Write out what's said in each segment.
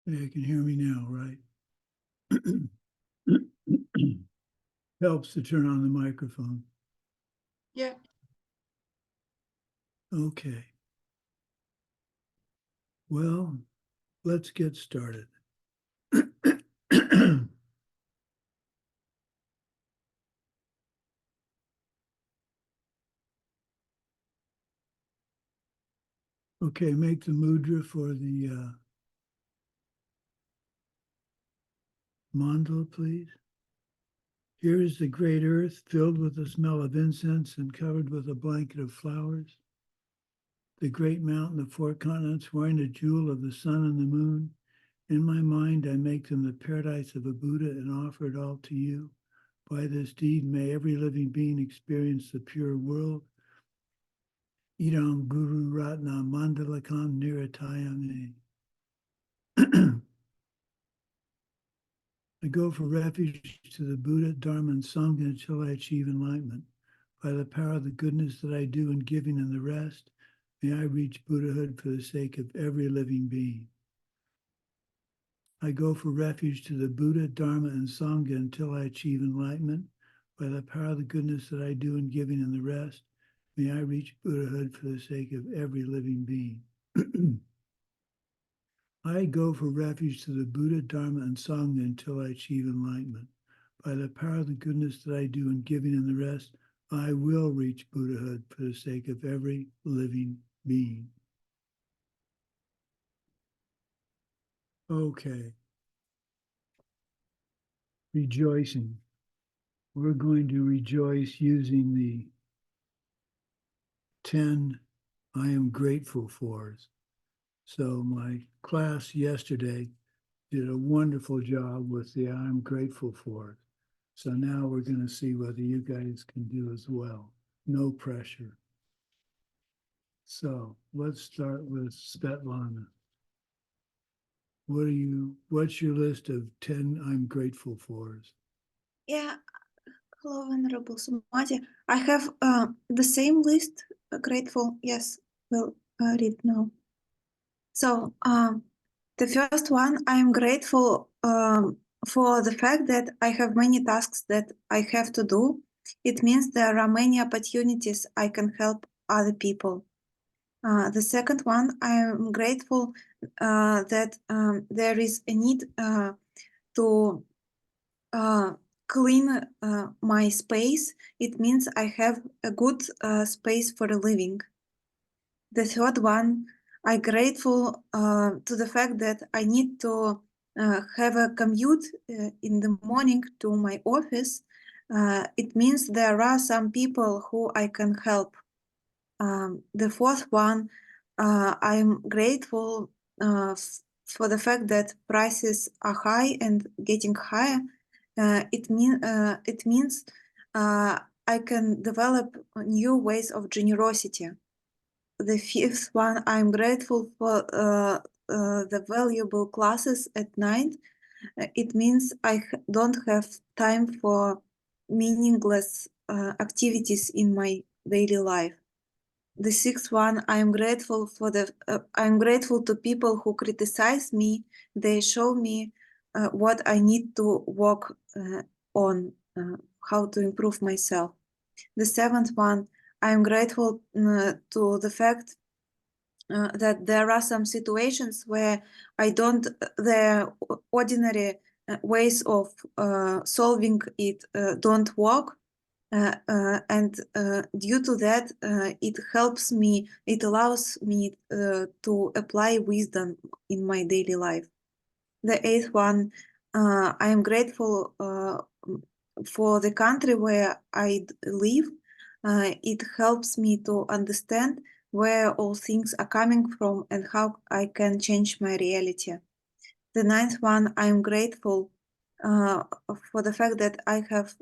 You can hear me now, right? Helps to turn on the microphone. Yeah. Okay. Well, let's get started. Okay, make the mudra for the mandala, please. Here is the great earth filled with the smell of incense and covered with a blanket of flowers. The great mountain of 4 continents wearing a jewel of the sun and the moon. In my mind, I make them the paradise of a Buddha and offer it all to you. By this deed, may every living being experience the pure world. Idam Guru Ratna Mandalakam Niratayame. I go for refuge to the Buddha, Dharma, and Sangha until I achieve enlightenment. By the power of the goodness that I do in giving and the rest, may I reach Buddhahood for the sake of every living being. I go for refuge to the Buddha, Dharma, and Sangha until I achieve enlightenment. By the power of the goodness that I do in giving and the rest, may I reach Buddhahood for the sake of every living being. I go for refuge to the Buddha, Dharma, and Sangha until I achieve enlightenment. By the power of the goodness that I do in giving and the rest, I will reach Buddhahood for the sake of every living being. Okay. Rejoicing. We're going to rejoice using the 10 I am grateful fors. So my class yesterday did a wonderful job with the I'm grateful for. So now we're going to see whether you guys can do as well. No pressure. So let's start with Svetlana. What's your list of 10 I'm grateful fors? Yeah. Hello, Venerable Sumati. I have the same list. Grateful. Yes, we'll read now. So the first one, I am grateful for the fact that I have many tasks that I have to do. It means there are many opportunities I can help other people. The second one, I am grateful that there is a need to clean my space. It means I have a good space for a living. The third one, I'm grateful to the fact that I need to have a commute in the morning to my office. It means there are some people who I can help. The fourth one, I'm grateful for the fact that prices are high and getting higher. It means I can develop new ways of generosity. The fifth one, I'm grateful for the valuable classes at night. It means I don't have time for meaningless activities in my daily life. The sixth one, I'm grateful to people who criticize me. They show me what I need to work on, how to improve myself. The seventh one, I'm grateful to the fact that there are some situations where the ordinary ways of solving it don't work. And due to that, it allows me to apply wisdom in my daily life. The eighth one, I am grateful for the country where I live. It helps me to understand where all things are coming from and how I can change my reality. The ninth one, I am grateful for the fact that I have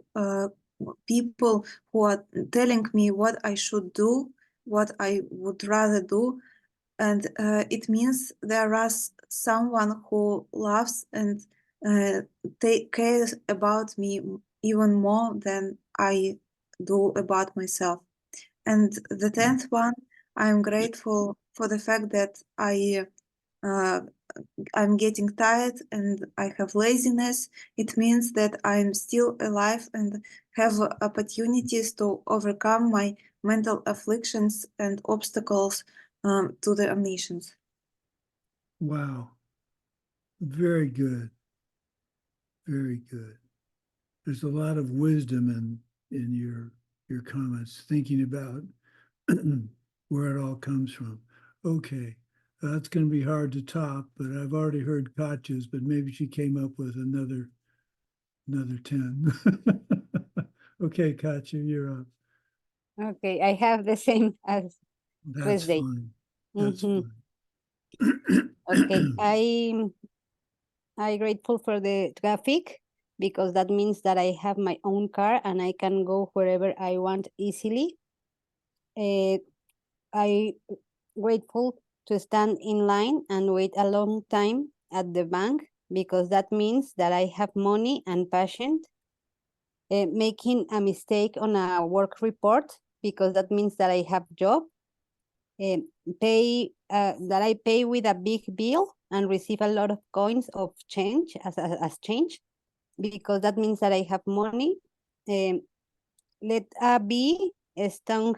people who are telling me what I should do, what I would rather do. And it means there is someone who loves and cares about me even more than I do about myself. And the 10th one, I'm grateful for the fact that I I'm getting tired and I have laziness, it means that I'm still alive and have opportunities to overcome my mental afflictions and obstacles to the omniscience. Wow. Very good. Very good. There's a lot of wisdom in your comments, thinking about where it all comes from. Okay. That's going to be hard to top, but I've already heard Katya's, but maybe she came up with another 10. Okay, Katya, you're up. Okay, I have the same as That's Wednesday. fine. That's fine. Okay, I'm grateful for the traffic because that means that I have my own car and I can go wherever I want easily. I grateful to stand in line and wait a long time at the bank because that means that I have money and passion. Making a mistake on a work report because that means that I have job. That I pay with a big bill and receive a lot of coins of change as change because that means that I have money. Let a bee sting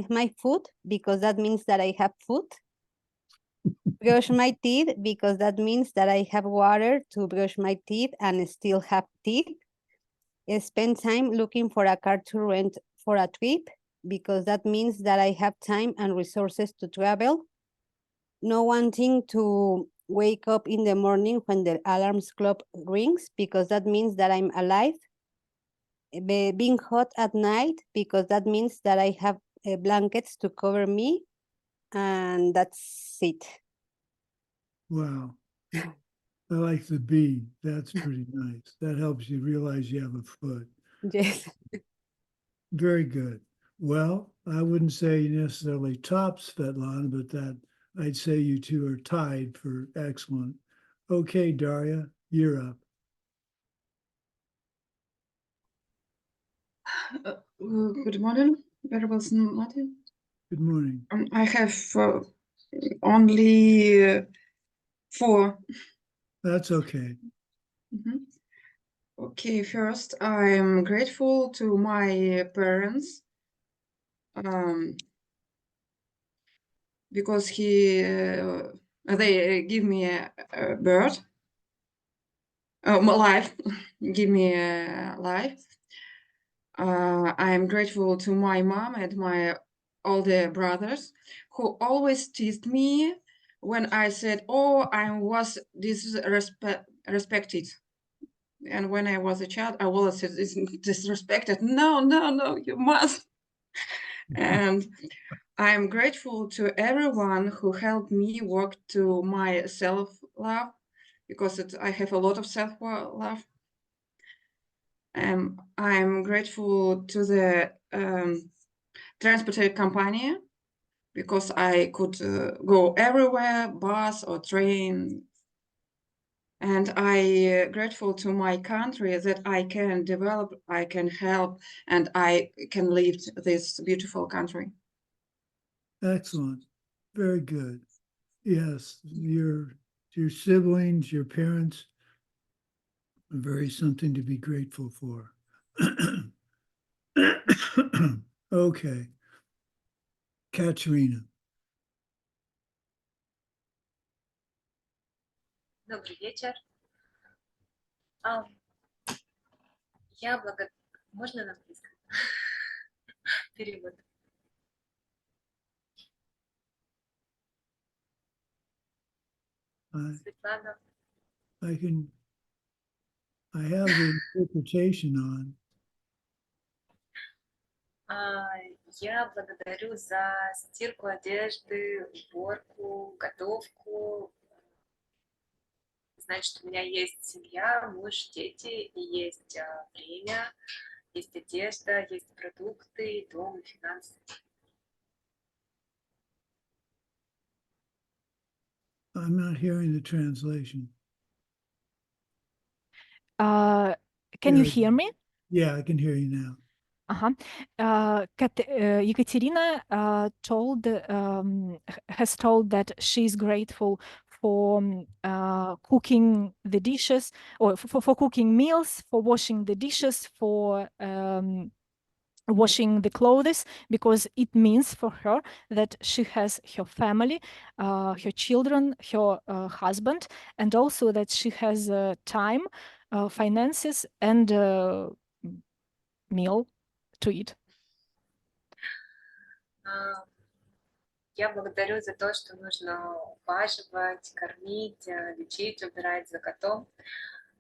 my foot because that means that I have food. Brush my teeth because that means that I have water to brush my teeth and still have teeth. Spend time looking for a car to rent for a trip because that means that I have time and resources to travel. No wanting to wake up in the morning when the alarms clock rings because that means that I'm alive. Being hot at night because that means that I have blankets to cover me, and that's it. Wow. I like the bee. That's pretty nice. That helps you realize you have a foot. Yes. Very good. Well, I wouldn't say you necessarily top Svetlana, but that I'd say you two are tied for excellent. Okay, Daria, you're up. Good morning, Venerable Sumati. Good morning. I have only 4. That's okay. Mhm. Okay, first, I'm grateful to my parents because they give me a birth, my life, give me a life. I'm grateful to my mom and my older brothers who always teased me when I said, "Oh, I was disrespected." And when I was a child, I always said, "Disrespected." No, no, no, you must. And I'm grateful to everyone who helped me work to my self-love because I have a lot of self-love. I'm grateful to the transport company because I could go everywhere, bus or train. And I grateful to my country that I can develop, I can help, and I can live this beautiful country. Excellent. Very good. Yes, your siblings, your parents, are very something to be grateful for. Okay. Katerina. Добрый вечер. Можно на английском? Перевод. Светлана. I have the interpretation on. Я благодарю за стирку одежды, уборку, готовку. Значит, у меня есть семья, муж, дети, и есть время, есть одежда, есть продукты, дом и финансы. I'm not hearing the translation. Can you hear me? Yeah, I can hear you now. Ekaterina has told that she's grateful for cooking the dishes, or for cooking meals, for washing the dishes, for washing the clothes, because it means for her that she has her family, her children, her husband, and also that she has time, finances, and meal to eat. Я благодарю за то, что нужно ухаживать, кормить, лечить, убирать за котом.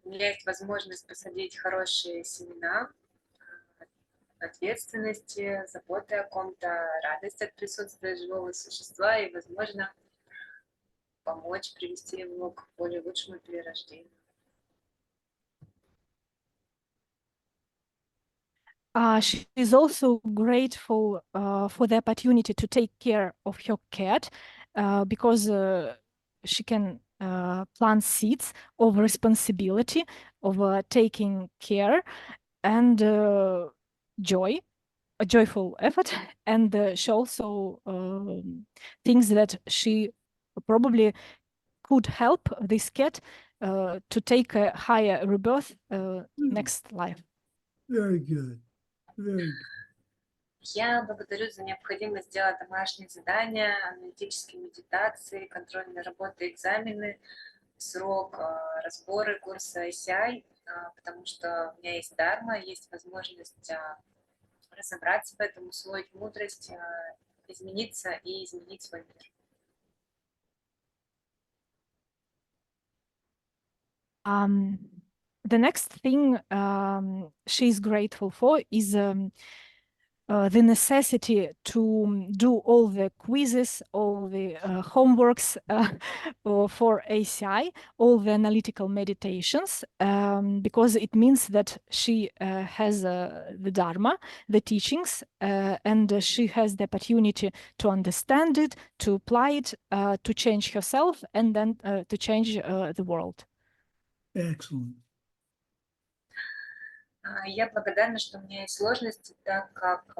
У меня есть возможность посадить хорошие семена, ответственности, заботы о ком-то, радость от присутствия живого существа и, возможно, помочь привести его к более лучшему перерождению. She is also grateful for the opportunity to take care of her cat, because she can plant seeds of responsibility, of taking care, and joy, a joyful effort. And she also thinks that she probably could help this cat to take a higher rebirth next life. Very good. Very good. Я благодарю за необходимость сделать домашние задания, аналитические медитации, контрольные работы, экзамены, срок, разборы курса ECI, потому что у меня есть дарма, есть возможность разобраться в этом, усвоить мудрость, измениться и изменить свой мир. The next thing she's grateful for is the necessity to do all the quizzes, all the homeworks for ACI, all the analytical meditations, because it means that she has the Dharma, the teachings, and she has the opportunity to understand it, to apply it, to change herself, and then to change the world. Excellent. Я благодарна, что у меня есть сложности, так как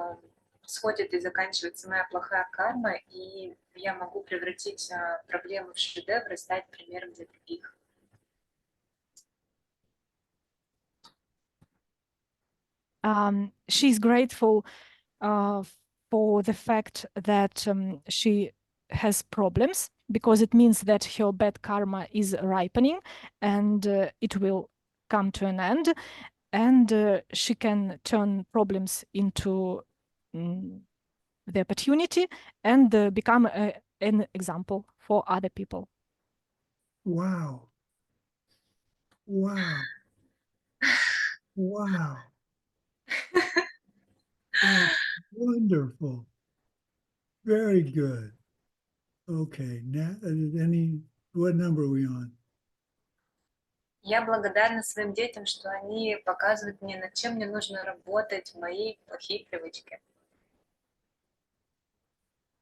сходит и заканчивается моя плохая карма, и я могу превратить проблемы в шедевр и стать примером для других. She's grateful for the fact that she has problems, because it means that her bad karma is ripening and it will come to an end, and she can turn problems into the opportunity and become an example for other people. Wow. Wow. Wow. That's wonderful. Very good. Okay. Now, what number are we on? Я благодарна своим детям, что они показывают мне, над чем мне нужно работать в моей плохие привычки.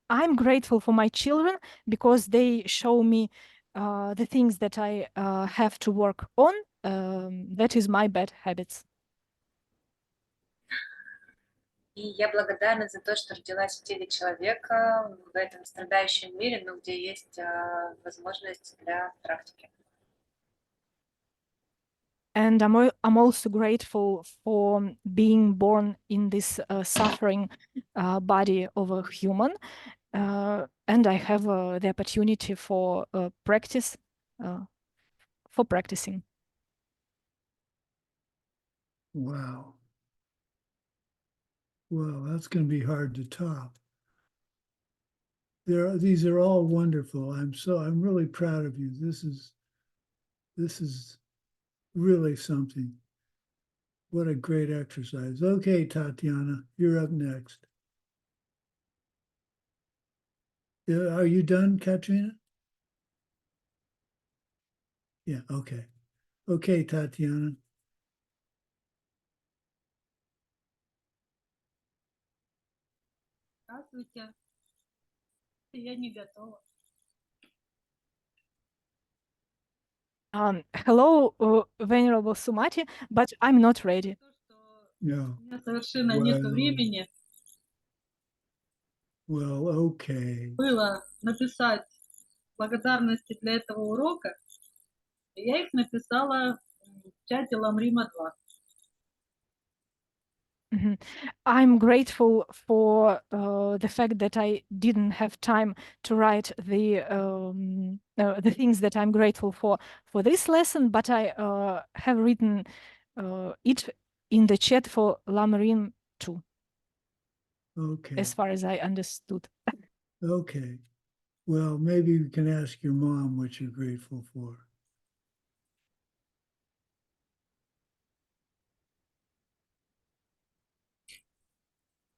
I'm grateful for my children because they show me the things that I have to work on. That is my bad habits. И я благодарна за то, что родилась в теле человека в этом страдающем мире, но где есть возможность для практики. And I'm also grateful for being born in this suffering body of a human, and I have the opportunity for practice, for practicing. Wow. Well, that's going to be hard to top. These are all wonderful. I'm really proud of you. This is really something. What a great exercise. Okay, Tatiana, you're up next. Are you done, Katrina? Yeah, okay. Okay, Tatiana. Здравствуйте. Я не готова. Hello, Venerable Sumati, but I'm not ready. No. У меня совершенно нет времени Well, okay. было написать благодарности для этого урока. Я их написала в чате Ламрима 2. Mhm. I'm grateful for the fact that I didn't have time to write the things that I'm grateful for this lesson, but I have written it in the chat for Lamarin too, Okay. as far as I understood. Okay. Well, maybe you can ask your mom what you're grateful for.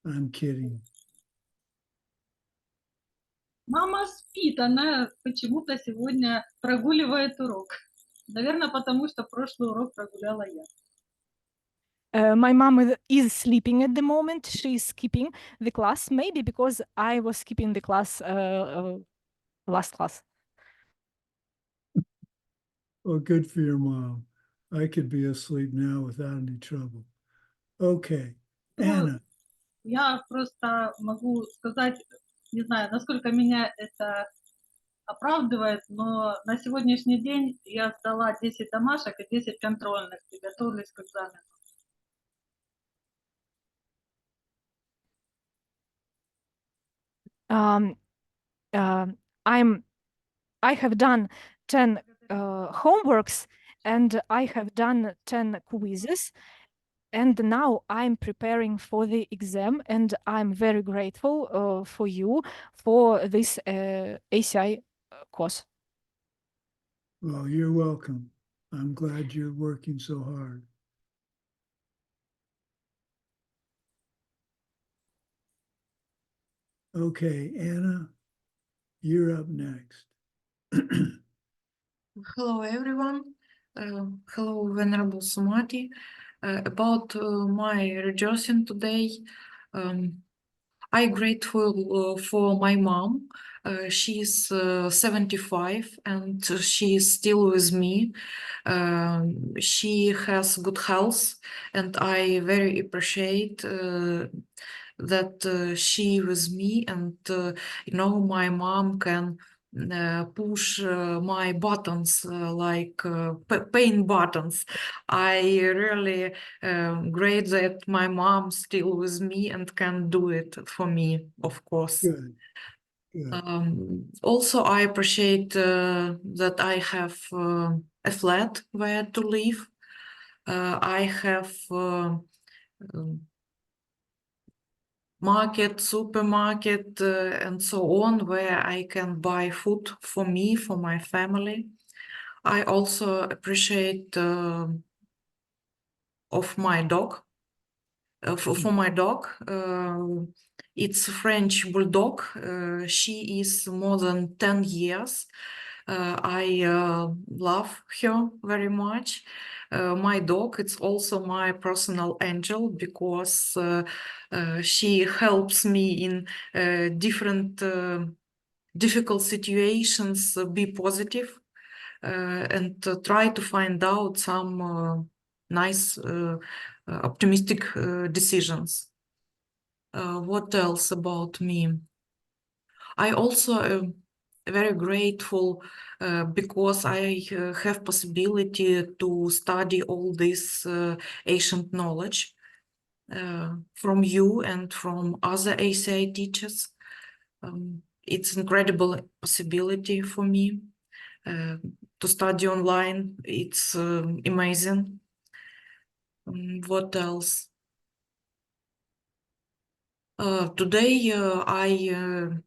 I'm kidding. Мама спит, она почему-то сегодня прогуливает урок. Наверное, потому что прошлый урок прогуляла я. My mom is sleeping at the moment. She's skipping the class, maybe because I was skipping the class last class. Well, good for your mom. I could be asleep now without any trouble. Okay. Anna. Я просто могу сказать, не знаю, насколько меня это оправдывает, но на сегодняшний день я сдала 10 домашек и 10 контрольных и готовлюсь к экзамену. I have done 10 homeworks and I have done 10 quizzes, and now I'm preparing for the exam, and I'm very grateful for you for this ACI course. Well, you're welcome. I'm glad you're working so hard. Okay, Anna, you're up next. Hello, everyone. Hello, Venerable Sumati. About my rejoicing today, I'm grateful for my mom. She's 75 and she is still with me. She has good health, and I very appreciate that she with me, and my mom can push my buttons like pain buttons. I really great that my mom still with me and can do it for me, of course. Good. Good. Also, I appreciate that I have a flat where to live. I have market, supermarket, and so on, where I can buy food for me, for my family. I also appreciate of my dog. For my dog, it's a French bulldog. She is more than 10 years. I love her very much. My dog, it's also my personal angel, because she helps me in different difficult situations, be positive, and try to find out some nice optimistic decisions. What else about me? I also am very grateful because I have possibility to study all this ancient knowledge from you and from other ACI teachers. It's incredible possibility for me to study online. It's amazing. What else? Today I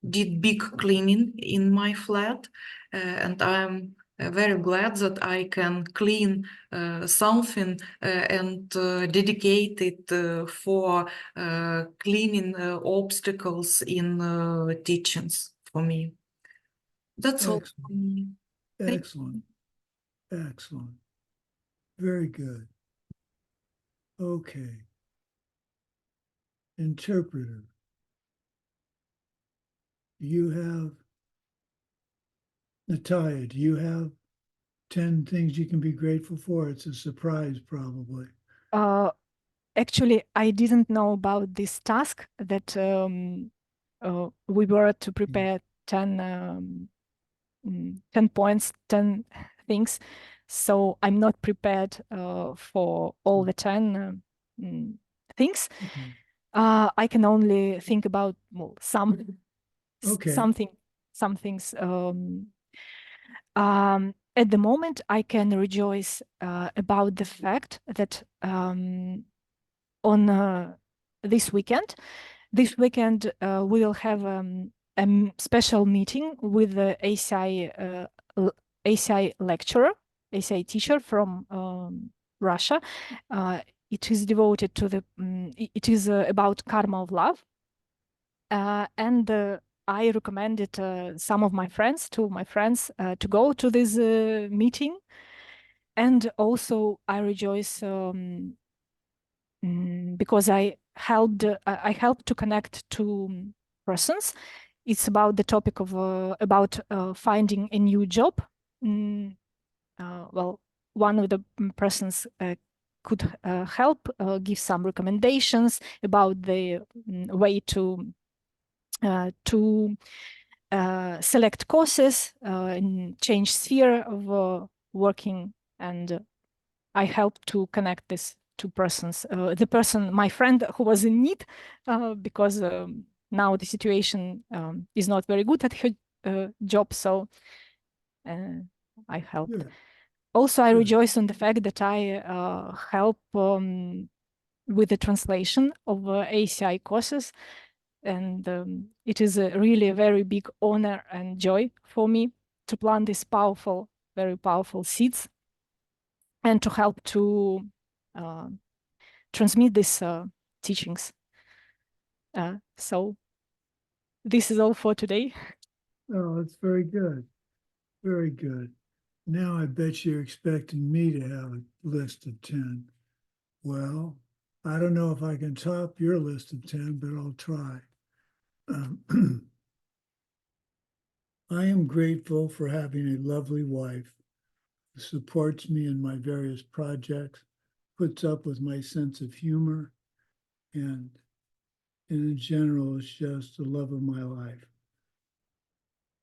did big cleaning in my flat, and I'm very glad that I can clean something and dedicate it for cleaning obstacles in teachings for me. That's all. Excellent. Excellent. Very good. Okay. Interpreter. You have, Natalia, do you have 10 things you can be grateful for? It's a surprise, probably. Actually, I didn't know about this task that we were to prepare 10 points, 10 things. So I'm not prepared for all the 10 things. Okay. I can only think about some Okay. some things. At the moment, I can rejoice about the fact that on this weekend we will have a special meeting with the ACI lecturer, ACI teacher from Russia. It is devoted to the. It is about karma of love, and I recommended some of my friends to go to this meeting, and also I rejoice because I helped to connect two persons. It's about the topic of about finding a new job. Well, one of the persons could help give some recommendations about the way to select courses and change sphere of working, and I helped to connect these two persons. The person, my friend, who was in need because now the situation is not very good at her job, so I helped. Good. Also, I Good. rejoice on the fact that I help with the translation of ACI courses, and it is really a very big honor and joy for me to plant these powerful, very powerful seeds, and to help to transmit these teachings. So this is all for today. Oh, that's very good. Very good. Now I bet you're expecting me to have a list of 10. Well, I don't know if I can top your list of 10, but I'll try. I am grateful for having a lovely wife who supports me in my various projects, puts up with my sense of humor, and in general is just the love of my life.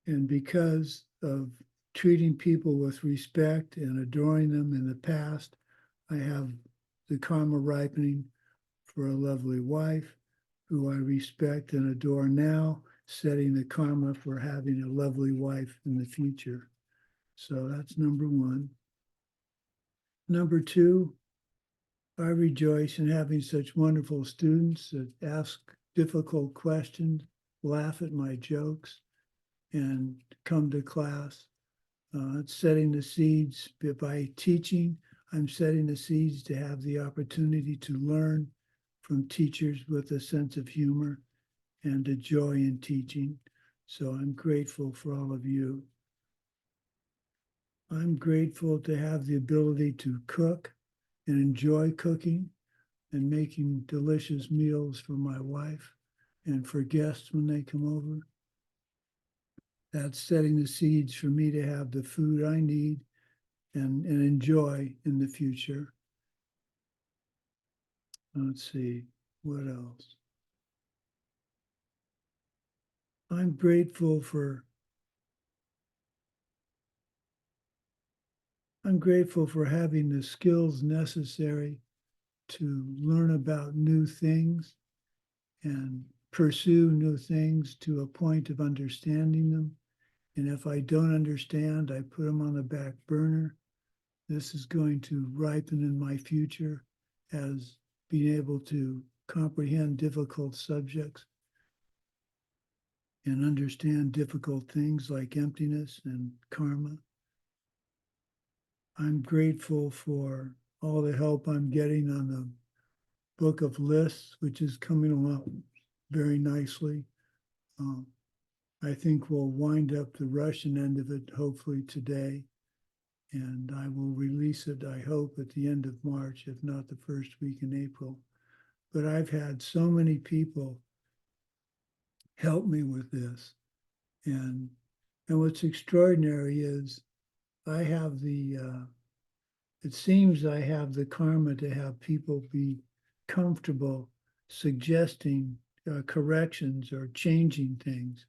And because of treating people with respect and adoring them in the past, I have the karma ripening for a lovely wife who I respect and adore now, setting the karma for having a lovely wife in the future. So that's number one. Number two, I rejoice in having such wonderful students that ask difficult questions, laugh at my jokes, and come to class. It's setting the seeds by teaching. I'm setting the seeds to have the opportunity to learn from teachers with a sense of humor and a joy in teaching. So I'm grateful for all of you. I'm grateful to have the ability to cook and enjoy cooking and making delicious meals for my wife and for guests when they come over. That's setting the seeds for me to have the food I need and enjoy in the future. Let's see, what else? I'm grateful for having the skills necessary to learn about new things and pursue new things to a point of understanding them. And if I don't understand, I put them on the back burner. This is going to ripen in my future as being able to comprehend difficult subjects and understand difficult things like emptiness and karma. I'm grateful for all the help I'm getting on the book of lists, which is coming along very nicely. I think we'll wind up the Russian end of it hopefully today, and I will release it, I hope, at the end of March, if not the first week in April. But I've had so many people help me with this. And what's extraordinary is I have it seems I have the karma to have people be comfortable suggesting corrections or changing things.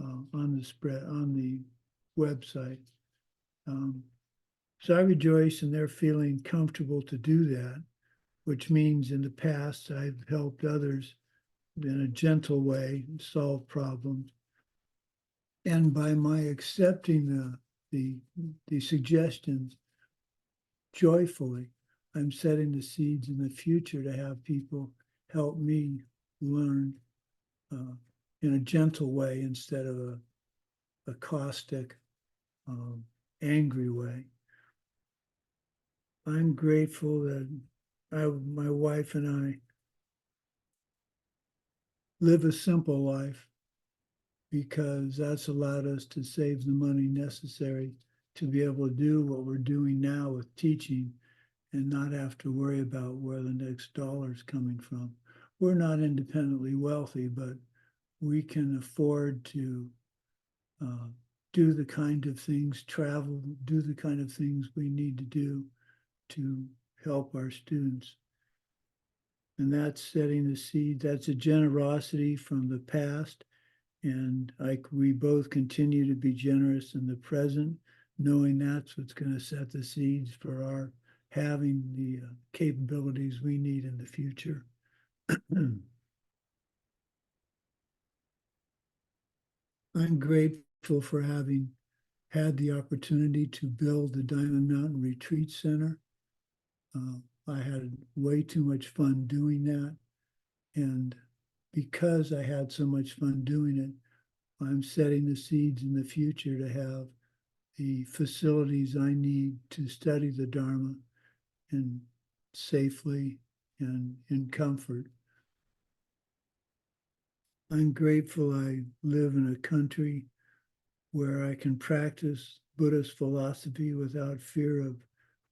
on the spread on the website. So I rejoice in their feeling comfortable to do that, which means in the past I've helped others in a gentle way solve problems. And by my accepting the suggestions joyfully, I'm setting the seeds in the future to have people help me learn in a gentle way instead of a caustic, angry way. I'm grateful that my wife and I live a simple life because that's allowed us to save the money necessary to be able to do what we're doing now with teaching and not have to worry about where the next dollar is coming from. We're not independently wealthy, but we can afford to do the kind of things, travel, do the kind of things we need to do to help our students. And that's setting the seed. That's a generosity from the past. And we both continue to be generous in the present, knowing that's what's going to set the seeds for our having the capabilities we need in the future. I'm grateful for having had the opportunity to build the Diamond Mountain Retreat Center. I had way too much fun doing that. And because I had so much fun doing it, I'm setting the seeds in the future to have the facilities I need to study the Dharma and safely and in comfort. I'm grateful I live in a country where I can practice Buddhist philosophy without fear of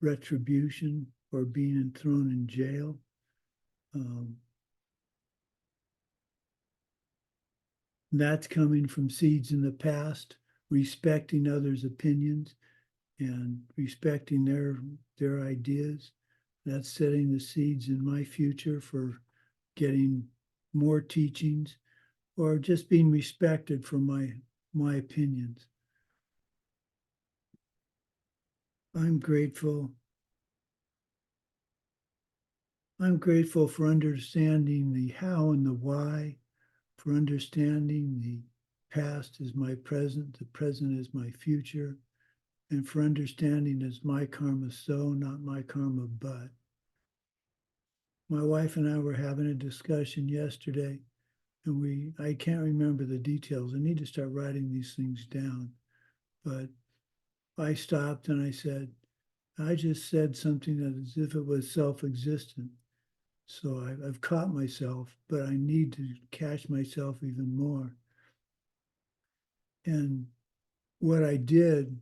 retribution or being thrown in jail. That's coming from seeds in the past, respecting others' opinions and respecting their ideas. That's setting the seeds in my future for getting more teachings or just being respected for my opinions. I'm grateful for understanding the how and the why, for understanding the past is my present, the present is my future, and for understanding is my karma so, not my karma but. My wife and I were having a discussion yesterday, and I can't remember the details. I need to start writing these things down. But I stopped and I said, I just said something as if it was self-existent. So I've caught myself, but I need to catch myself even more. And what I did,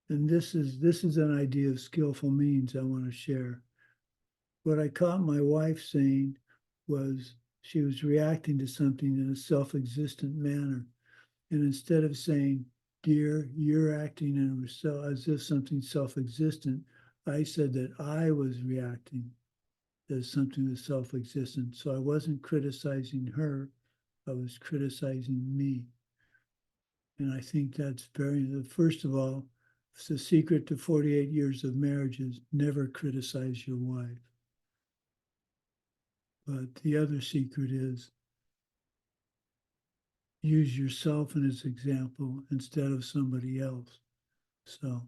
and this is an idea of skillful means I want to share. What I caught my wife saying was she was reacting to something in a self-existent manner. And instead of saying, dear, you're acting as if something self-existent, I said that I was reacting as something that's self-existent. So I wasn't criticizing her, I was criticizing me. And I think that's first of all, it's the secret to 48 years of marriage is never criticize your wife. But the other secret is use yourself as an example instead of somebody else. So,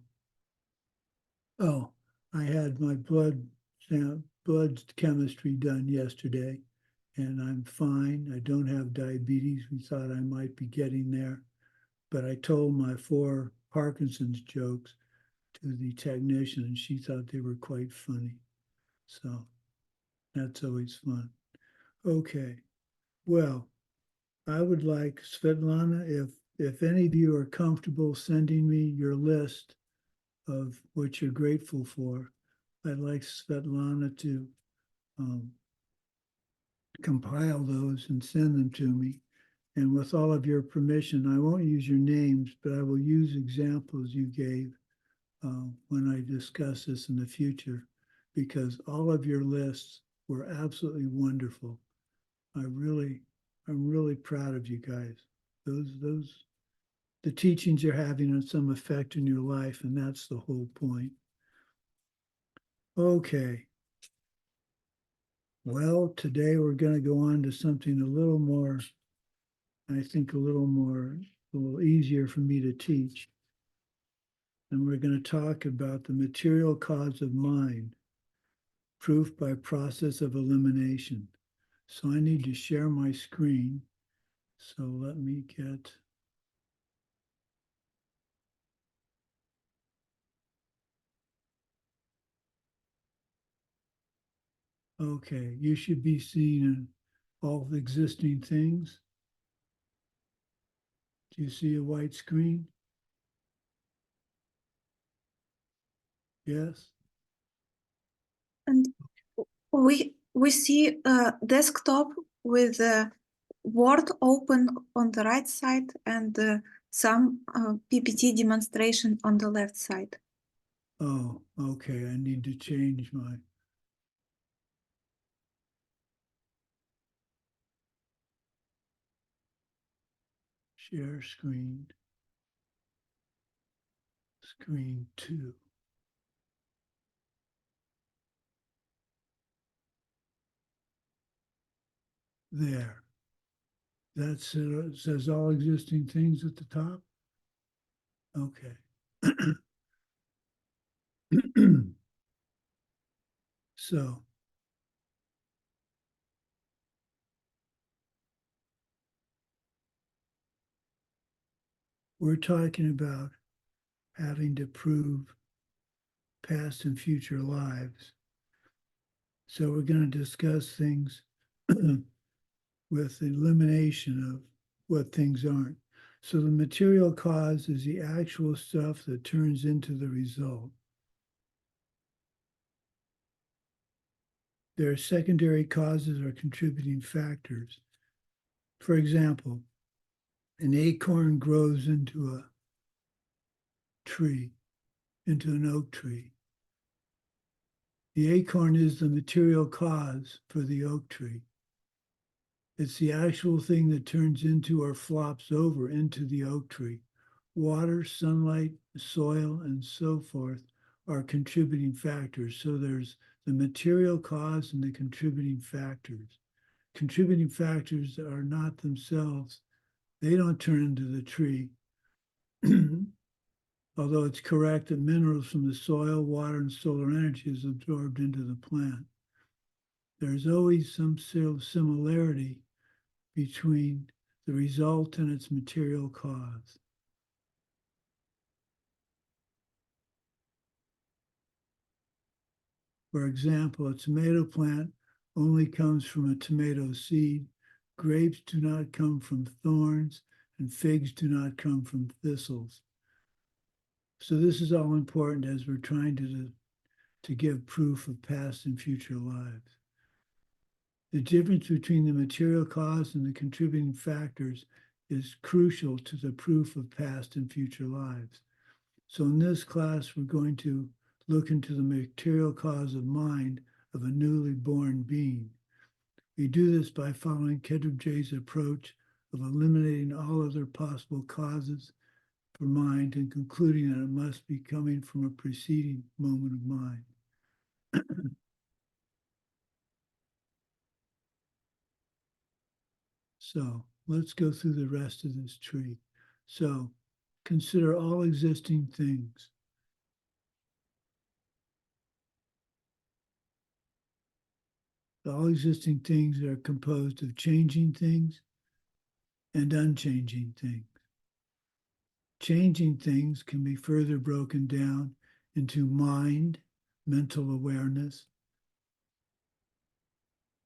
I had my blood chemistry done yesterday, and I'm fine. I don't have diabetes. We thought I might be getting there, but I told my 4 Parkinson's jokes to the technician, and she thought they were quite funny. So that's always fun. Okay, well, I would like Svetlana, if any of you are comfortable sending me your list of what you're grateful for, I'd like Svetlana to compile those and send them to me. And with all of your permission, I won't use your names, but I will use examples you gave when I discuss this in the future, because all of your lists were absolutely wonderful. I'm really proud of you guys. The teachings are having some effect in your life, and that's the whole point. Okay. Well, today we're going to go on to something a little more, I think a little easier for me to teach. And we're going to talk about the material cause of mind, proof by process of elimination. So I need to share my screen. So let me get... Okay, you should be seeing all the existing things. Do you see a white screen? Yes? And we see a desktop with a Word open on the right side and some PPT demonstration on the left side. Oh, okay, I need to change my... Share screen. Screen 2. There. That says all existing things at the top. Okay. So we're talking about having to prove past and future lives. So we're going to discuss things with elimination of what things aren't. So the material cause is the actual stuff that turns into the result. There are secondary causes or contributing factors. For example, an acorn grows into a tree, into an oak tree. The acorn is the material cause for the oak tree. It's the actual thing that turns into or flops over into the oak tree. Water, sunlight, soil, and so forth are contributing factors. So there's the material cause and the contributing factors. Contributing factors are not themselves, they don't turn into the tree. Although it's correct that minerals from the soil, water, and solar energy is absorbed into the plant. There's always some similarity between the result and its material cause. For example, a tomato plant only comes from a tomato seed. Grapes do not come from thorns, and figs do not come from thistles. So this is all important as we're trying to give proof of past and future lives. The difference between the material cause and the contributing factors is crucial to the proof of past and future lives. So in this class, we're going to look into the material cause of mind of a newly born being. We do this by following Kedrubje's approach of eliminating all other possible causes for mind and concluding that it must be coming from a preceding moment of mind. So let's go through the rest of this tree. So consider all existing things. All existing things are composed of changing things and unchanging things. Changing things can be further broken down into mind, mental awareness,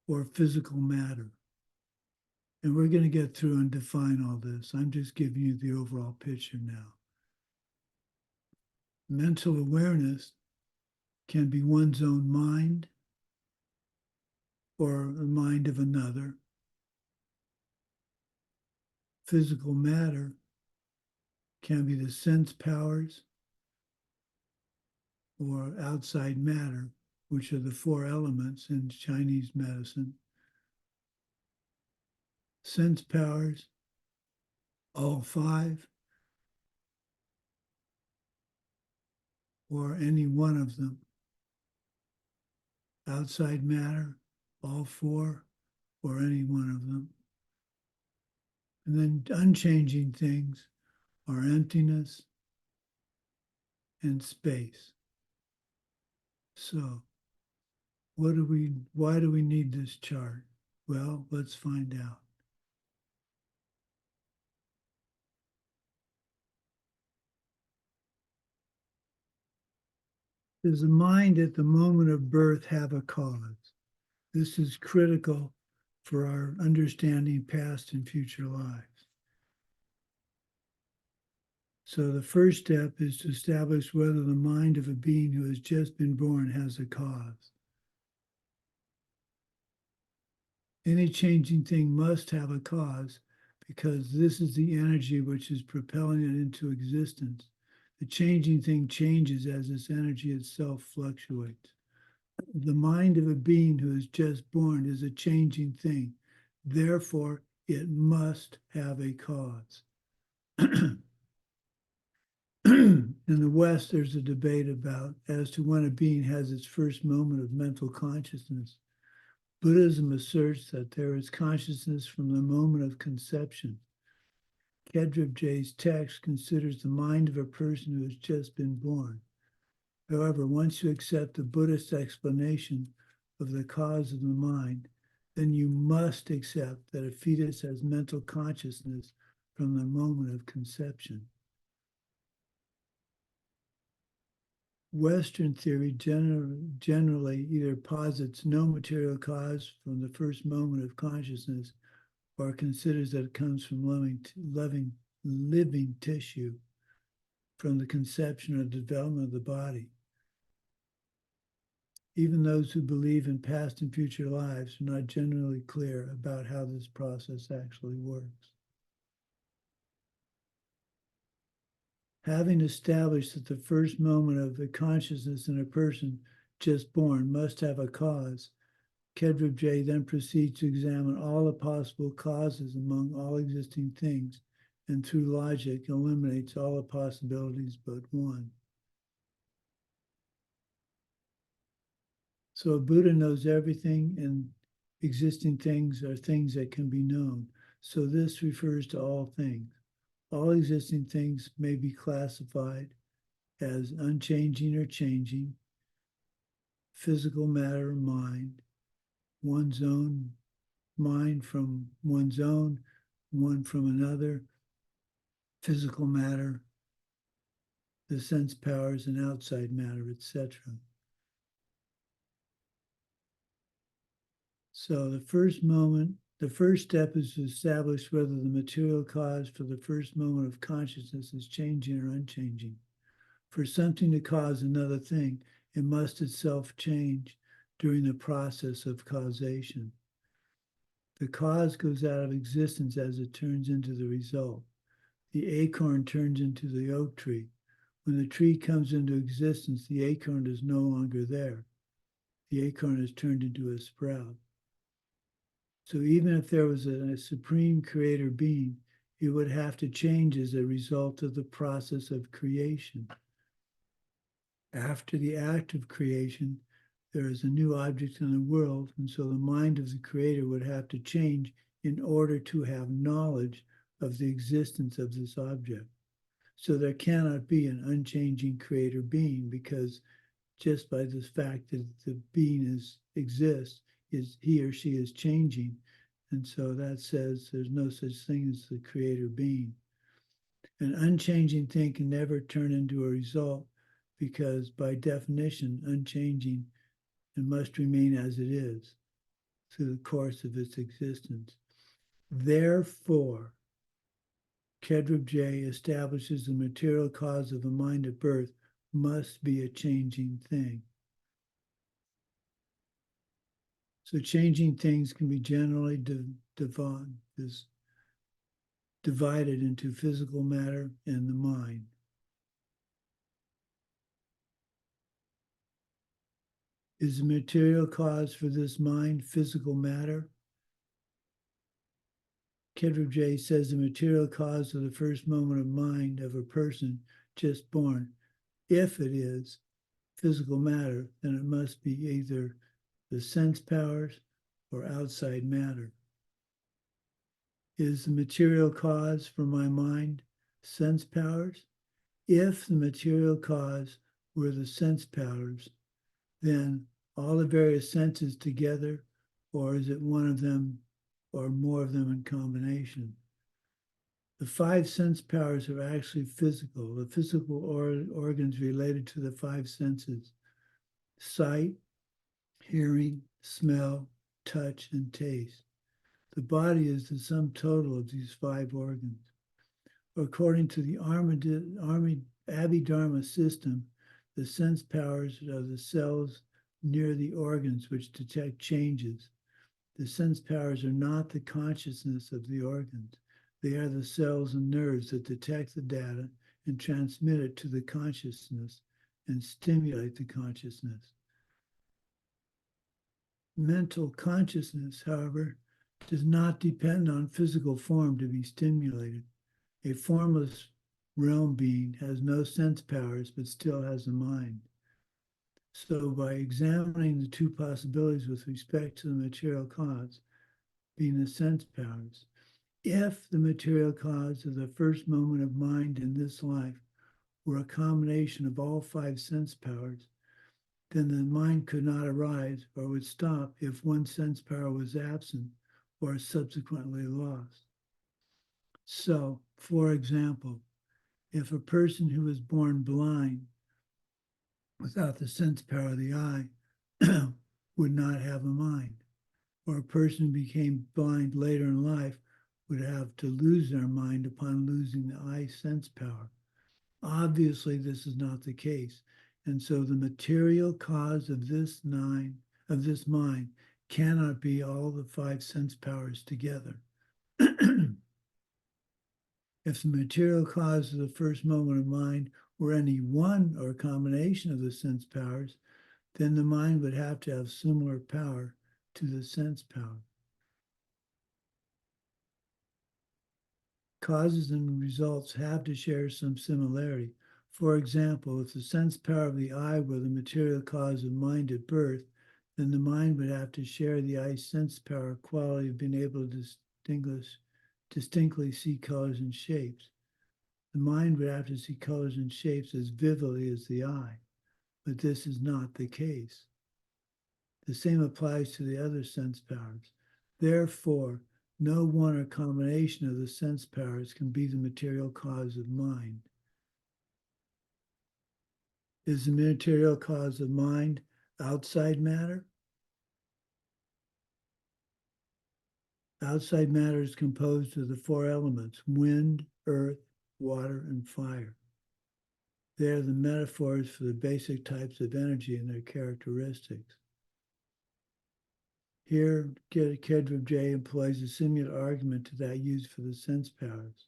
or physical matter. And we're going to get through and define all this. I'm just giving you the overall picture now. Mental awareness can be one's own mind or the mind of another. Physical matter can be the sense powers or outside matter, which are the 4 elements in Chinese medicine. Sense powers all five, or any one of them. Outside matter, all four, or any one of them. And then unchanging things are emptiness and space. So why do we need this chart? Well, let's find out. Does the mind at the moment of birth have a cause? This is critical for our understanding past and future lives. So the first step is to establish whether the mind of a being who has just been born has a cause. Any changing thing must have a cause because this is the energy which is propelling it into existence. The changing thing changes as this energy itself fluctuates. The mind of a being who is just born is a changing thing. Therefore, it must have a cause. In the West, there's a debate as to when a being has its first moment of mental consciousness. Buddhism asserts that there is consciousness from the moment of conception. Kedribje's text considers the mind of a person who has just been born. However, once you accept the Buddhist explanation of the cause of the mind, then you must accept that a fetus has mental consciousness from the moment of conception. Western theory generally either posits no material cause from the first moment of consciousness or considers that it comes from living tissue from the conception or development of the body. Even those who believe in past and future lives are not generally clear about how this process actually works. Having established that the first moment of the consciousness in a person just born must have a cause, Kedribje then proceeds to examine all the possible causes among all existing things, and through logic eliminates all the possibilities but one. So a Buddha knows everything, and existing things are things that can be known. So this refers to all things. All existing things may be classified as unchanging or changing, physical matter or mind, one's own mind from one's own, one from another, physical matter, the sense powers and outside matter, etc. So the first step is to establish whether the material cause for the first moment of consciousness is changing or unchanging. For something to cause another thing, it must itself change during the process of causation. The cause goes out of existence as it turns into the result. The acorn turns into the oak tree. When the tree comes into existence, the acorn is no longer there. The acorn is turned into a sprout. So even if there was a supreme creator being, it would have to change as a result of the process of creation. After the act of creation, there is a new object in the world, and so the mind of the creator would have to change in order to have knowledge of the existence of this object. So there cannot be an unchanging creator being, because just by the fact that the being exists, is he or she is changing. And so that says there's no such thing as the creator being. An unchanging thing can never turn into a result, because by definition, unchanging, it must remain as it is through the course of its existence. Therefore, Kedribje establishes the material cause of the mind at birth must be a changing thing. So changing things can be generally divided into physical matter and the mind. Is the material cause for this mind physical matter? Kedrib J says the material cause of the first moment of mind of a person just born, if it is physical matter, then it must be either the sense powers or outside matter. Is the material cause for my mind sense powers? If the material cause were the sense powers, then all the various senses together, or is it one of them or more of them in combination? The five sense powers are actually physical, the physical organs related to the five senses: sight, hearing, smell, touch, and taste. The body is the sum total of these five organs. According to the Abhidharma system, the sense powers are the cells near the organs which detect changes. The sense powers are not the consciousness of the organs. They are the cells and nerves that detect the data and transmit it to the consciousness and stimulate the consciousness. Mental consciousness, however, does not depend on physical form to be stimulated. A formless realm being has no sense powers, but still has a mind. So by examining the two possibilities with respect to the material cause, being the sense powers, if the material cause of the first moment of mind in this life were a combination of all five sense powers, then the mind could not arise or would stop if one sense power was absent or subsequently lost. So, for example, if a person who was born blind without the sense power of the eye would not have a mind, or a person who became blind later in life would have to lose their mind upon losing the eye sense power. Obviously, this is not the case. And so the material cause of this mind cannot be all the five sense powers together. If the material cause of the first moment of mind were any one or combination of the sense powers, then the mind would have to have similar power to the sense power. Causes and results have to share some similarity. For example, if the sense power of the eye were the material cause of mind at birth, then the mind would have to share the eye's sense power quality of being able to distinctly see colors and shapes. The mind would have to see colors and shapes as vividly as the eye, but this is not the case. The same applies to the other sense powers. Therefore, no one or combination of the sense powers can be the material cause of mind. Is the material cause of mind outside matter? Outside matter is composed of the four elements: wind, earth, water, and fire. They are the metaphors for the basic types of energy and their characteristics. Here, Kedrib J employs a similar argument to that used for the sense powers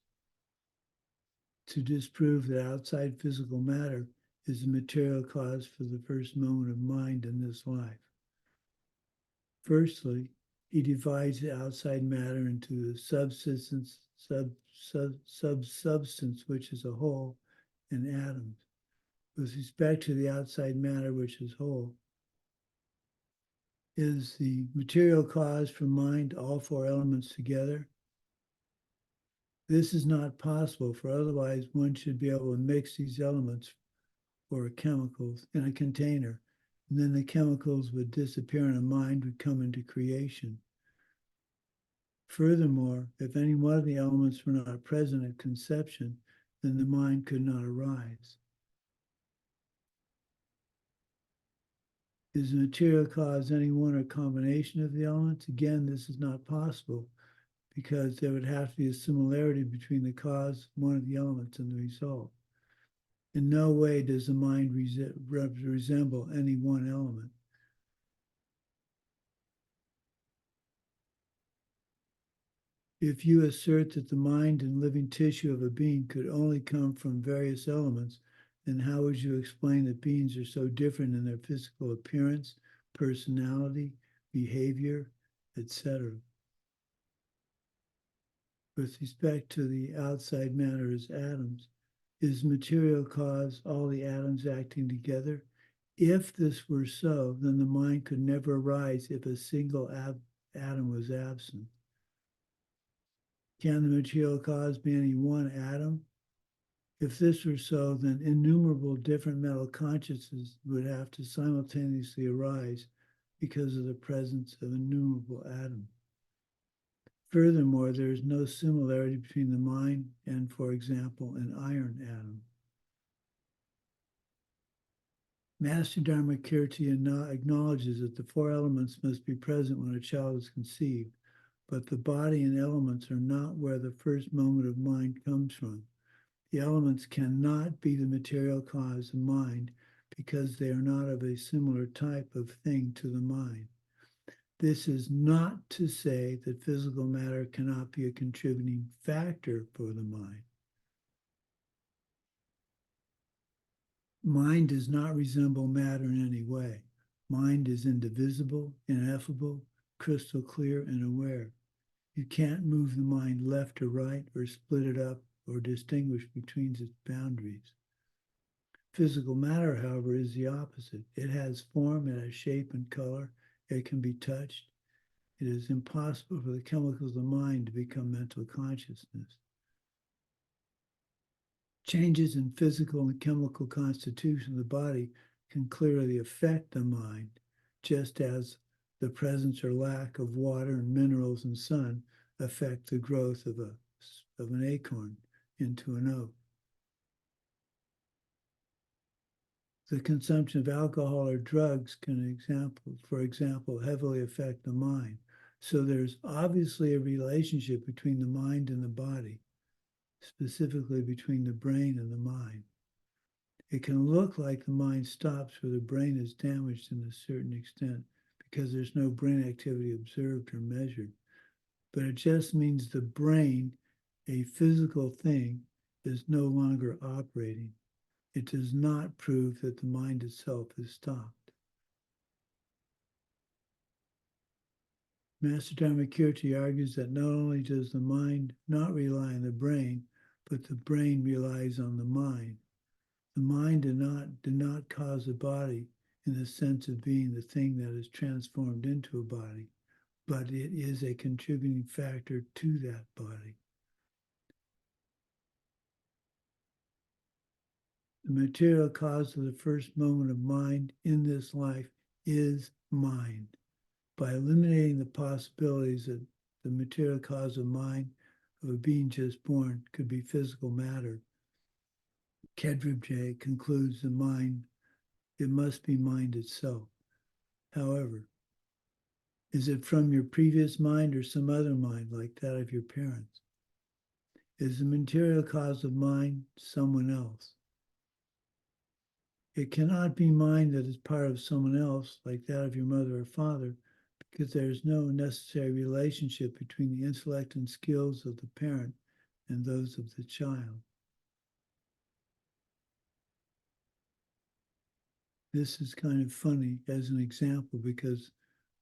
to disprove that outside physical matter is the material cause for the first moment of mind in this life. Firstly, he divides the outside matter into the subsubstance, which is a whole, and atoms. With respect to the outside matter, which is whole, is the material cause for mind all four elements together? This is not possible, for otherwise one should be able to mix these elements or chemicals in a container, and then the chemicals would disappear and a mind would come into creation. Furthermore, if any one of the elements were not present at conception, then the mind could not arise. Is the material cause any one or combination of the elements? Again, this is not possible because there would have to be a similarity between the cause, one of the elements, and the result. In no way does the mind resemble any one element. If you assert that the mind and living tissue of a being could only come from various elements, then how would you explain that beings are so different in their physical appearance, personality, behavior, etc.? with respect to the outside matter as atoms, is material cause all the atoms acting together? If this were so, then the mind could never arise if a single atom was absent. Can the material cause be any one atom? If this were so, then innumerable different mental consciousnesses would have to simultaneously arise because of the presence of innumerable atoms. Furthermore, there is no similarity between the mind and, for example, an iron atom. Master Dharmakirti acknowledges that the four elements must be present when a child is conceived, but the body and elements are not where the first moment of mind comes from. The elements cannot be the material cause of mind because they are not of a similar type of thing to the mind. This is not to say that physical matter cannot be a contributing factor for the mind. Mind does not resemble matter in any way. Mind is indivisible, ineffable, crystal clear, and aware. You can't move the mind left or right, or split it up, or distinguish between its boundaries. Physical matter, however, is the opposite. It has form, it has shape and color, it can be touched. It is impossible for the chemicals of the mind to become mental consciousness. Changes in physical and chemical constitution of the body can clearly affect the mind, just as the presence or lack of water and minerals and sun affect the growth of an acorn into an oak. The consumption of alcohol or drugs can, for example, heavily affect the mind. So there's obviously a relationship between the mind and the body, specifically between the brain and the mind. It can look like the mind stops where the brain is damaged in a certain extent because there's no brain activity observed or measured. But it just means the brain, a physical thing, is no longer operating. It does not prove that the mind itself is stopped. Master Dharmakirti argues that not only does the mind not rely on the brain, but the brain relies on the mind. The mind did not cause a body in the sense of being the thing that is transformed into a body, but it is a contributing factor to that body. The material cause of the first moment of mind in this life is mind. By eliminating the possibilities that the material cause of mind of a being just born could be physical matter, Kedribje concludes the mind, it must be mind itself. However, is it from your previous mind or some other mind like that of your parents? Is the material cause of mind someone else? It cannot be mind that is part of someone else like that of your mother or father, because there is no necessary relationship between the intellect and skills of the parent and those of the child. This is kind of funny as an example because,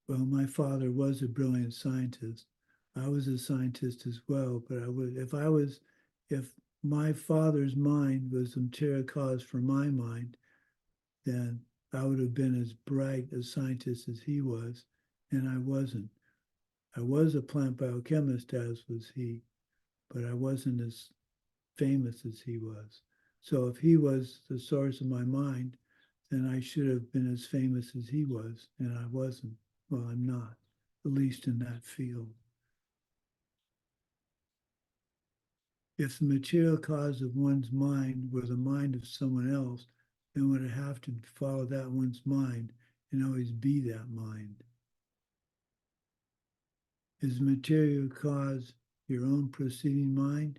well, my father was a brilliant scientist. I was a scientist as well, but if my father's mind was the material cause for my mind, then I would have been as bright a scientist as he was, and I wasn't. I was a plant biochemist, as was he, but I wasn't as famous as he was. So if he was the source of my mind, then I should have been as famous as he was, and I wasn't. Well, I'm not, at least in that field. If the material cause of one's mind were the mind of someone else, then would it have to follow that one's mind and always be that mind? Is the material cause your own proceeding mind?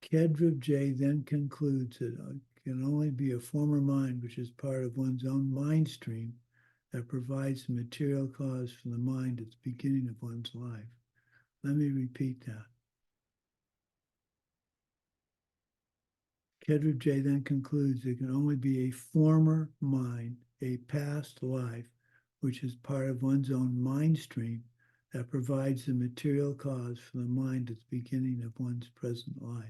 Kedribje then concludes that it can only be a former mind which is part of one's own mind stream that provides the material cause for the mind at the beginning of one's life. Let me repeat that. Kedribje then concludes it can only be a former mind, a past life, which is part of one's own mind stream that provides the material cause for the mind at the beginning of one's present life.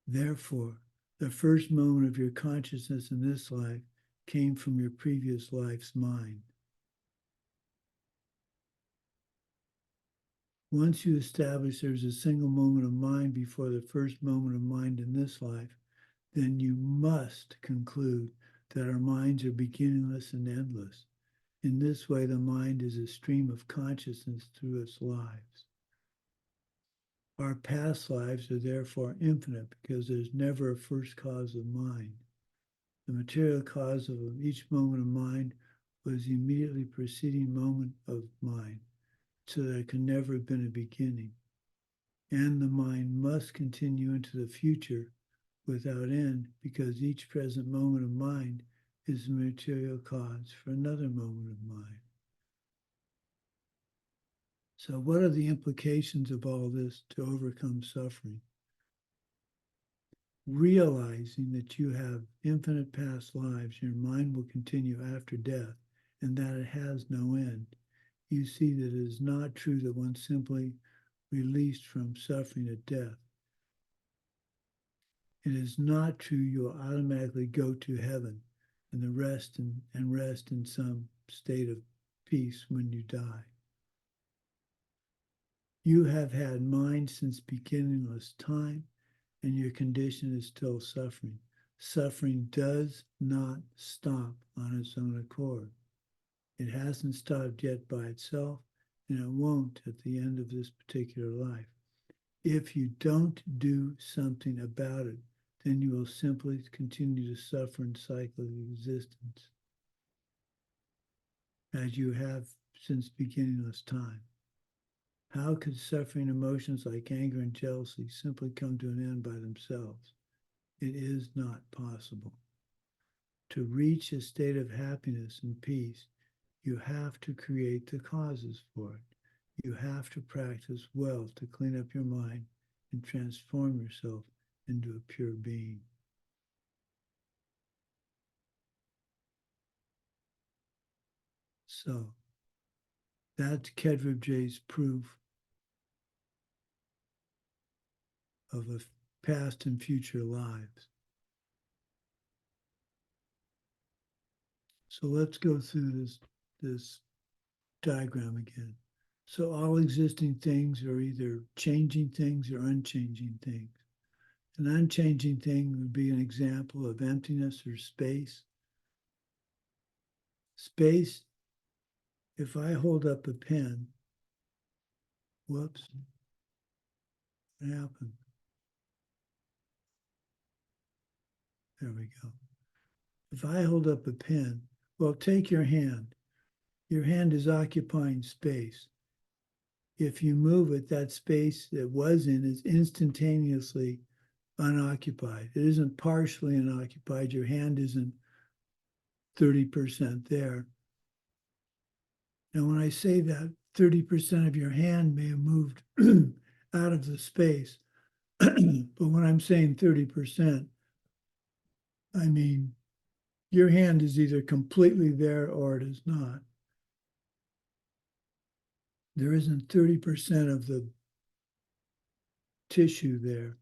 Therefore, the first moment of your consciousness in this life came from your previous life's mind. Once you establish there's a single moment of mind before the first moment of mind in this life, then you must conclude that our minds are beginningless and endless. In this way, the mind is a stream of consciousness through its lives. Our past lives are therefore infinite because there's never a first cause of mind. The material cause of each moment of mind was the immediately preceding moment of mind, so there can never have been a beginning. And the mind must continue into the future without end because each present moment of mind is the material cause for another moment of mind. So what are the implications of all this to overcome suffering? Realizing that you have infinite past lives, your mind will continue after death, and that it has no end. You see that it is not true that one simply released from suffering at death. It is not true you will automatically go to heaven and rest in some state of peace when you die. You have had mind since beginningless time, and your condition is still suffering. Suffering does not stop on its own accord. It hasn't stopped yet by itself, and it won't at the end of this particular life. If you don't do something about it, then you will simply continue to suffer in cyclic existence, as you have since beginningless time. How could suffering emotions like anger and jealousy simply come to an end by themselves? It is not possible. To reach a state of happiness and peace, you have to create the causes for it. You have to practice well to clean up your mind and transform yourself into a pure being. So, that's Kedrib J's proof of a past and future lives. So let's go through this diagram again. So all existing things are either changing things or unchanging things. An unchanging thing would be an example of emptiness or space. Space, if I hold up a pen, whoops, what happened? There we go. If I hold up a pen, well, take your hand. Your hand is occupying space. If you move it, that space it was in is instantaneously unoccupied. It isn't partially unoccupied. Your hand isn't 30% there. Now, when I say that, 30% of your hand may have moved out of the space. But when I'm saying 30%, I mean, your hand is either completely there or it is not. There isn't 30% of the tissue there.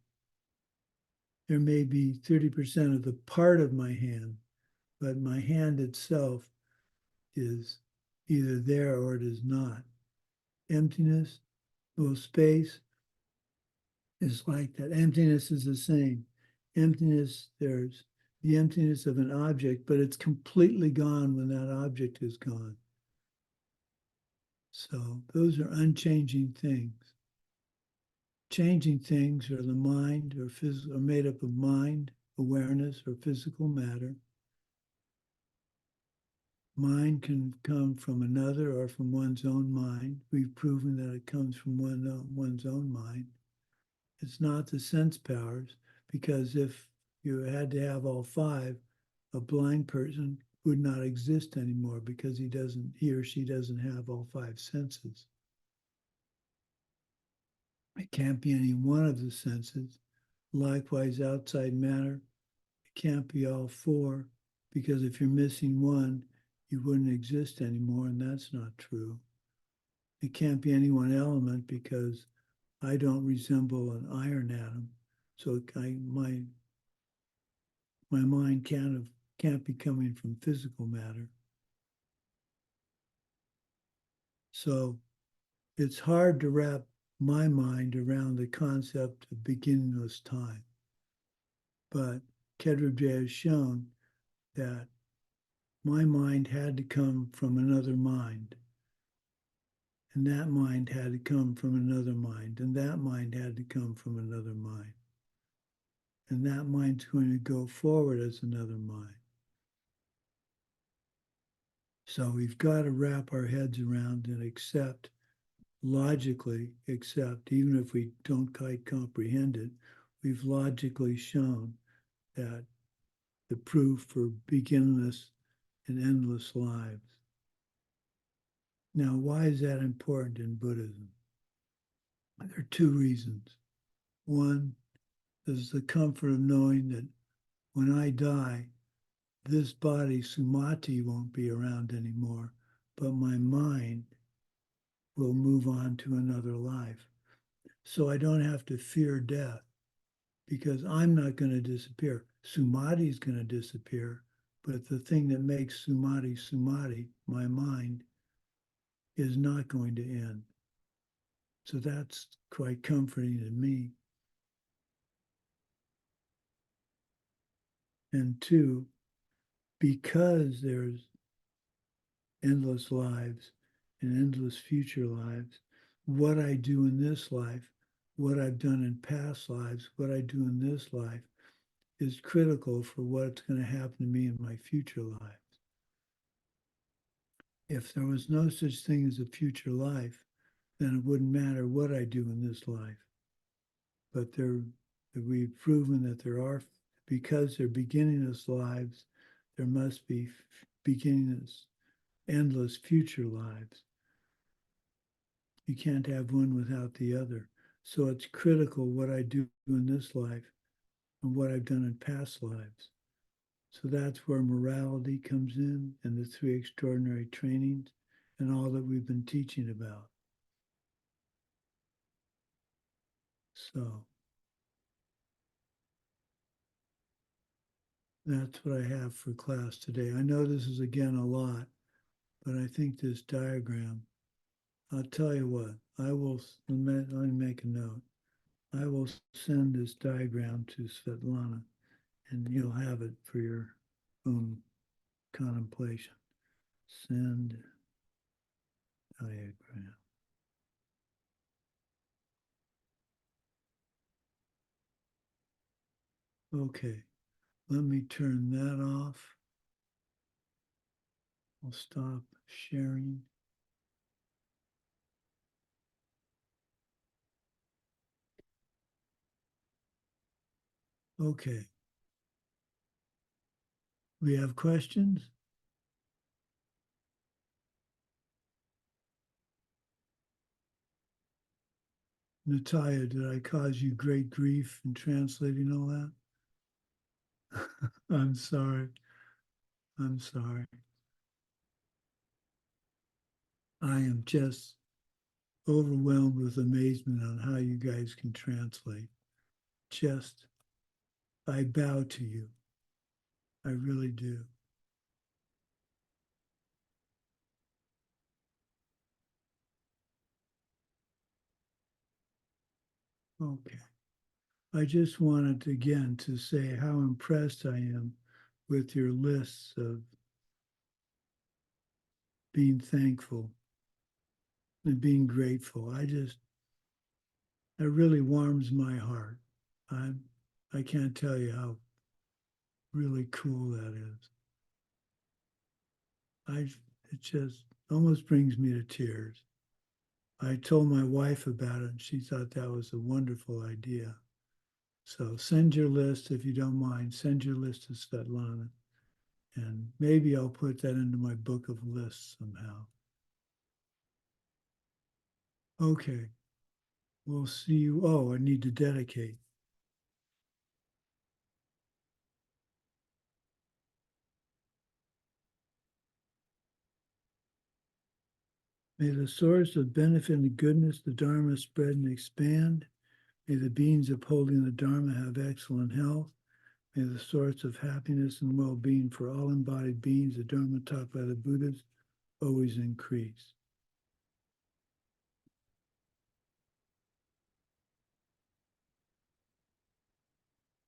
There may be 30% of the part of my hand, but my hand itself is either there or it is not. Emptiness, well, space is like that. Emptiness is the same. Emptiness, there's the emptiness of an object, but it's completely gone when that object is gone. So those are unchanging things. Changing things are the mind or are made up of mind, awareness, or physical matter. Mind can come from another or from one's own mind. We've proven that it comes from one's own mind. It's not the sense powers, because if you had to have all five, a blind person would not exist anymore because he or she doesn't have all five senses. It can't be any one of the senses. Likewise, outside matter, it can't be all four, because if you're missing one, you wouldn't exist anymore, and that's not true. It can't be any one element because I don't resemble an iron atom, so my mind can't be coming from physical matter. So it's hard to wrap my mind around the concept of beginningless time. But Kedrabje has shown that my mind had to come from another mind. And that mind had to come from another mind. And that mind had to come from another mind. And that mind's going to go forward as another mind. So we've got to wrap our heads around and accept, logically accept, even if we don't quite comprehend it, we've logically shown that the proof for beginningless and endless lives. Now, why is that important in Buddhism? There are two reasons. One is the comfort of knowing that when I die, this body, Sumati, won't be around anymore, but my mind will move on to another life. So I don't have to fear death because I'm not going to disappear. Sumati is going to disappear, but the thing that makes Sumati Sumati, my mind, is not going to end. So that's quite comforting to me. And two, because there's endless lives and endless future lives, what I do in this life, what I've done in past lives, what I do in this life is critical for what's going to happen to me in my future lives. If there was no such thing as a future life, then it wouldn't matter what I do in this life. But we've proven that there are, because they're beginningless lives, there must be beginningless, endless future lives. You can't have one without the other. So it's critical what I do in this life and what I've done in past lives. So that's where morality comes in and the three extraordinary trainings and all that we've been teaching about. So that's what I have for class today. I know this is again a lot, but I think this diagram, I'll tell you what, let me make a note. I will send this diagram to Svetlana and you'll have it for your own contemplation. Send diagram. Okay, let me turn that off. I'll stop sharing. Okay. We have questions? Natalia, did I cause you great grief in translating all that? I'm sorry. I'm sorry. I am just overwhelmed with amazement on how you guys can translate. Just, I bow to you. I really do. Okay. I just wanted again to say how impressed I am with your lists of being thankful and being grateful. It really warms my heart. I can't tell you how really cool that is. It just almost brings me to tears. I told my wife about it and she thought that was a wonderful idea. So send your list, if you don't mind, send your list to Svetlana. And maybe I'll put that into my book of lists somehow. Okay, we'll see you. Oh, I need to dedicate. May the source of benefit and goodness, the Dharma, spread and expand. May the beings upholding the Dharma have excellent health. May the source of happiness and well-being for all embodied beings, the Dharma taught by the Buddhas, always increase.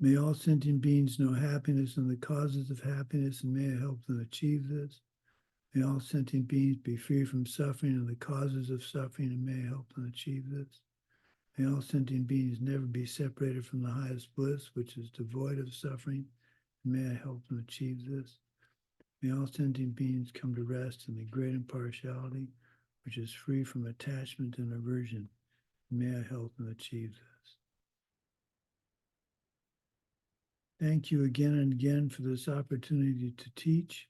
May all sentient beings know happiness and the causes of happiness, and may I help them achieve this. May all sentient beings be free from suffering and the causes of suffering, and may I help them achieve this. May all sentient beings never be separated from the highest bliss, which is devoid of suffering, and may I help them achieve this. May all sentient beings come to rest in the great impartiality, which is free from attachment and aversion, and may I help them achieve this. Thank you again and again for this opportunity to teach,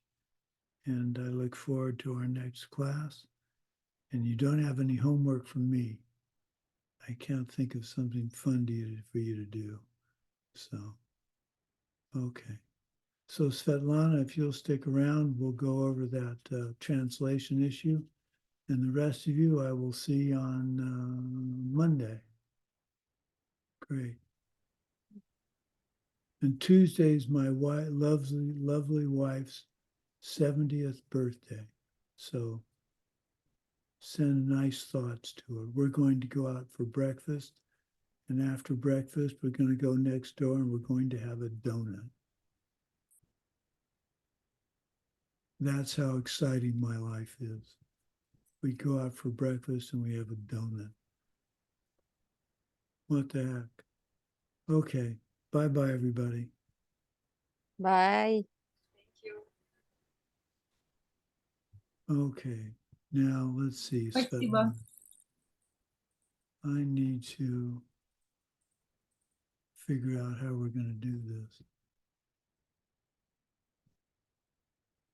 and I look forward to our next class. And you don't have any homework from me. I can't think of something fun for you to do. So, okay. So Svetlana, if you'll stick around, we'll go over that translation issue. And the rest of you, I will see on Monday. Great. And Tuesday's my lovely wife's 70th birthday. So send nice thoughts to her. We're going to go out for breakfast. And after breakfast, we're going to go next door and we're going to have a donut. That's how exciting my life is. We go out for breakfast and we have a donut. What the heck? Okay. Bye-bye, everybody. Bye. Thank you. Okay. Now, let's see. Спасибо. Svetlana. I need to figure out how we're going to do this.